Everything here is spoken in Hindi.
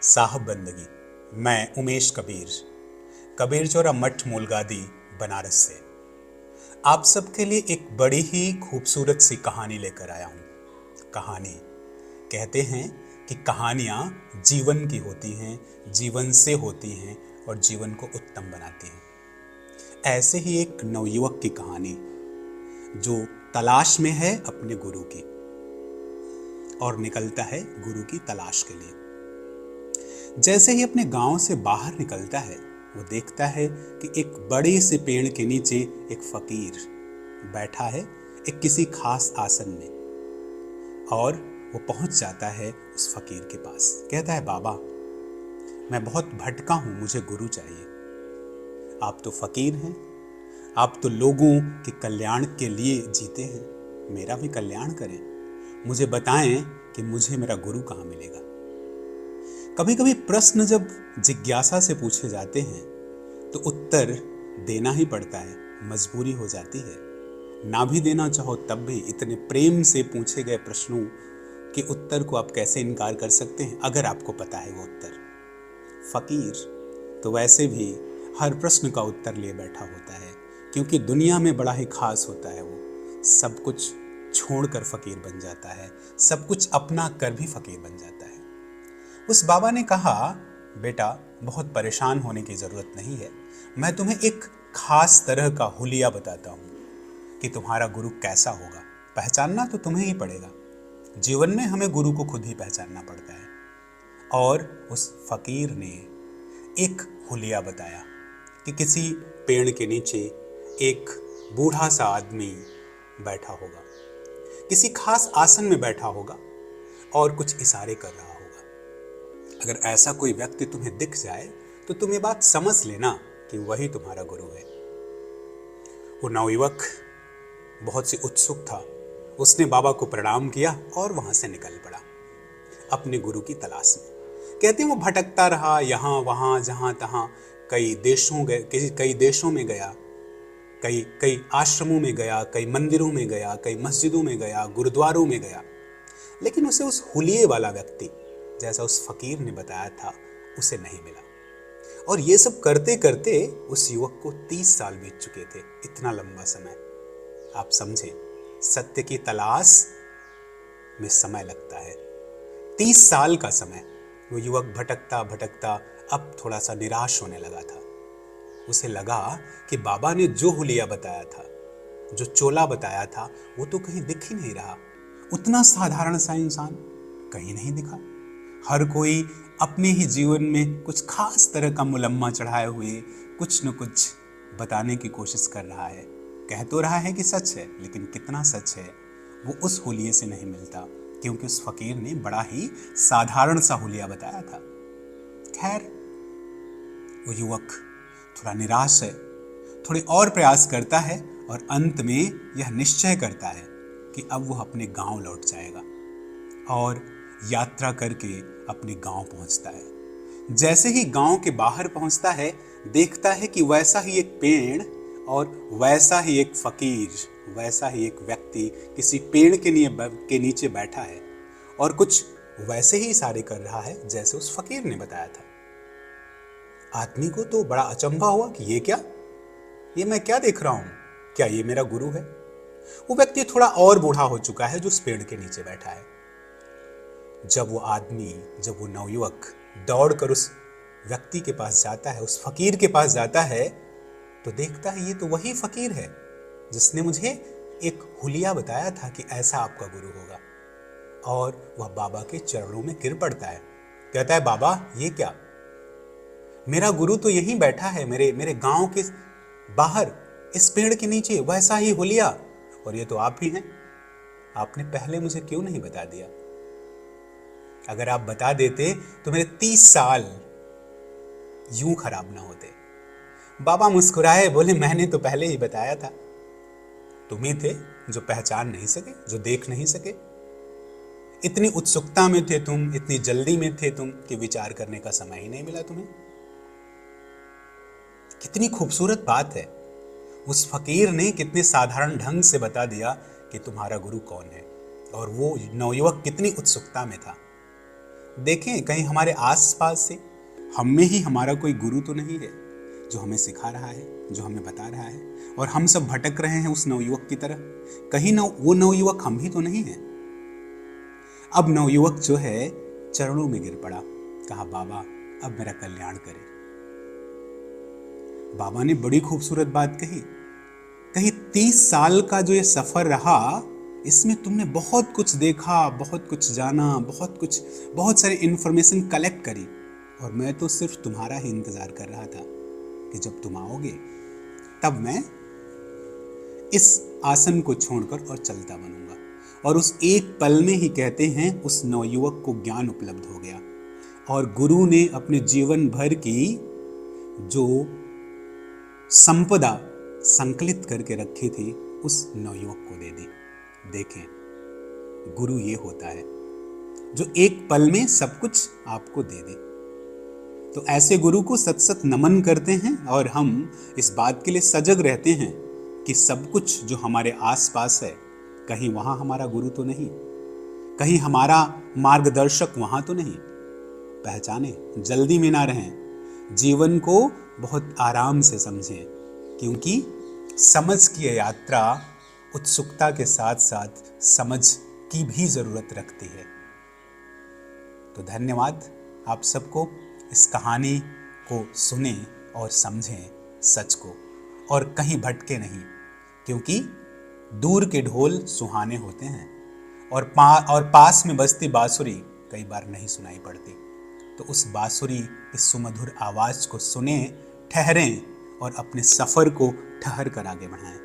साहब बंदगी। मैं उमेश कबीर, कबीर चौरा मठ मूलगादी, बनारस से आप सबके लिए एक बड़ी ही खूबसूरत सी कहानी लेकर आया हूँ। कहानी कहते हैं कि कहानियाँ जीवन की होती हैं, जीवन से होती हैं और जीवन को उत्तम बनाती हैं। ऐसे ही एक नवयुवक की कहानी जो तलाश में है अपने गुरु की और निकलता है गुरु की तलाश के लिए। जैसे ही अपने गांव से बाहर निकलता है, वो देखता है कि एक बड़े से पेड़ के नीचे एक फकीर बैठा है, एक किसी खास आसन में। और वो पहुंच जाता है उस फकीर के पास। कहता है, बाबा, मैं बहुत भटका हूं, मुझे गुरु चाहिए। आप तो फकीर हैं, आप तो लोगों के कल्याण के लिए जीते हैं, मेरा भी कल्याण करें। मुझे बताएं कि मुझे मेरा गुरु कहाँ मिलेगा। कभी कभी प्रश्न जब जिज्ञासा से पूछे जाते हैं तो उत्तर देना ही पड़ता है, मजबूरी हो जाती है। ना भी देना चाहो तब भी इतने प्रेम से पूछे गए प्रश्नों के उत्तर को आप कैसे इनकार कर सकते हैं अगर आपको पता है वो उत्तर। फकीर तो वैसे भी हर प्रश्न का उत्तर लिए बैठा होता है, क्योंकि दुनिया में बड़ा ही खास होता है। वो सब कुछ छोड़कर फकीर बन जाता है, सब कुछ अपना कर भी फकीर बन जाता है। उस बाबा ने कहा, बेटा, बहुत परेशान होने की जरूरत नहीं है। मैं तुम्हें एक खास तरह का हुलिया बताता हूं कि तुम्हारा गुरु कैसा होगा। पहचानना तो तुम्हें ही पड़ेगा। जीवन में हमें गुरु को खुद ही पहचानना पड़ता है। और उस फकीर ने एक हुलिया बताया कि किसी पेड़ के नीचे एक बूढ़ा सा आदमी बैठा होगा, किसी खास आसन में बैठा होगा और कुछ इशारे कर रहा होगा। अगर ऐसा कोई व्यक्ति तुम्हें दिख जाए तो तुम ये बात समझ लेना कि वही तुम्हारा गुरु है। वो नवयुवक बहुत सी उत्सुक था। उसने बाबा को प्रणाम किया और वहां से निकल पड़ा अपने गुरु की तलाश में। कहते हैं वो भटकता रहा, यहाँ वहां जहां तहां, कई देशों में गया, कई आश्रमों में गया, कई मंदिरों में गया, कई मस्जिदों में गया, गुरुद्वारों में गया, लेकिन उसे उस हुलिये वाला व्यक्ति जैसा उस फकीर ने बताया था उसे नहीं मिला। और ये सब करते करते उस युवक को 30 साल बीत चुके थे। इतना लंबा समय, आप समझें, सत्य की तलाश में समय लगता है। 30 साल का समय। वो युवक भटकता भटकता अब थोड़ा सा निराश होने लगा था। उसे लगा कि बाबा ने जो हुलिया बताया था, जो चोला बताया था, वो तो कहीं दिख ही नहीं रहा। उतना साधारण सा इंसान कहीं नहीं दिखा। हर कोई अपने ही जीवन में कुछ खास तरह का मुलम्मा चढ़ाए हुए कुछ न कुछ बताने की कोशिश कर रहा है। कह तो रहा है कि सच है, लेकिन कितना सच है वो उस हुलिये से नहीं मिलता, क्योंकि उस फकीर ने बड़ा ही साधारण सा हुलिया बताया था। खैर, वो युवक थोड़ा निराश है, थोड़े और प्रयास करता है और अंत में यह निश्चय करता है कि अब वो अपने गांव लौट जाएगा और यात्रा करके अपने गांव पहुंचता है। जैसे ही गांव के बाहर पहुंचता है, देखता है कि वैसा ही एक पेड़ और वैसा ही एक फकीर, वैसा ही एक व्यक्ति किसी पेड़ के नीचे बैठा है और कुछ वैसे ही इशारे कर रहा है जैसे उस फकीर ने बताया था। आदमी को तो बड़ा अचंभा हुआ कि ये मैं क्या देख रहा हूं, क्या ये मेरा गुरु है? वो व्यक्ति थोड़ा और बूढ़ा हो चुका है जो उस पेड़ के नीचे बैठा है। जब वो नवयुवक दौड़कर उस व्यक्ति के पास जाता है, उस फकीर के पास जाता है, तो देखता है ये तो वही फकीर है जिसने मुझे एक हुलिया बताया था कि ऐसा आपका गुरु होगा। और वह बाबा के चरणों में गिर पड़ता है। कहता है, बाबा, ये क्या? मेरा गुरु तो यहीं बैठा है, मेरे गांव के बाहर इस पेड़ के नीचे, वैसा ही हुलिया, और ये तो आप ही हैं। आपने पहले मुझे क्यों नहीं बता दिया? अगर आप बता देते तो मेरे 30 साल यूं खराब ना होते। बाबा मुस्कुराए, बोले, मैंने तो पहले ही बताया था। तुम ही थे जो पहचान नहीं सके, जो देख नहीं सके। इतनी उत्सुकता में थे तुम, इतनी जल्दी में थे तुम कि विचार करने का समय ही नहीं मिला तुम्हें। कितनी खूबसूरत बात है। उस फकीर ने कितने साधारण ढंग से बता दिया कि तुम्हारा गुरु कौन है, और वो नवयुवक कितनी उत्सुकता में था। देखें कहीं हमारे आसपास से हम में ही हमारा कोई गुरु तो नहीं है जो हमें सिखा रहा है, जो हमें बता रहा है, और हम सब भटक रहे हैं उस नवयुवक की तरह। कहीं वो नवयुवक हम भी तो नहीं है। अब नवयुवक जो है चरणों में गिर पड़ा, कहा बाबा अब मेरा कल्याण करें। बाबा ने बड़ी खूबसूरत बात कही, कहीं 30 साल का जो ये सफर रहा इसमें तुमने बहुत कुछ देखा, बहुत कुछ जाना, बहुत सारी इंफॉर्मेशन कलेक्ट करी, और मैं तो सिर्फ तुम्हारा ही इंतजार कर रहा था कि जब तुम आओगे तब मैं इस आसन को छोड़कर और चलता बनूंगा। और उस एक पल में ही कहते हैं उस नवयुवक को ज्ञान उपलब्ध हो गया, और गुरु ने अपने जीवन भर की जो संपदा संकलित करके रखी थी उस नवयुवक को दे दी। देखें गुरु ये होता है जो एक पल में सब कुछ आपको दे दे। तो ऐसे गुरु को सत सत नमन करते हैं, और हम इस बात के लिए सजग रहते हैं कि सब कुछ जो हमारे आसपास है कहीं वहां हमारा गुरु तो नहीं, कहीं हमारा मार्गदर्शक वहां तो नहीं। पहचाने, जल्दी में ना रहें, जीवन को बहुत आराम से समझें, क्योंकि समझ की यात्रा उत्सुकता के साथ साथ समझ की भी जरूरत रखती है। तो धन्यवाद आप सबको, इस कहानी को सुने और समझें सच को, और कहीं भटके नहीं, क्योंकि दूर के ढोल सुहाने होते हैं और पास में बजती बांसुरी कई बार नहीं सुनाई पड़ती। तो उस बांसुरी, इस सुमधुर आवाज को सुने, ठहरें और अपने सफर को ठहर कर आगे बढ़ाएं।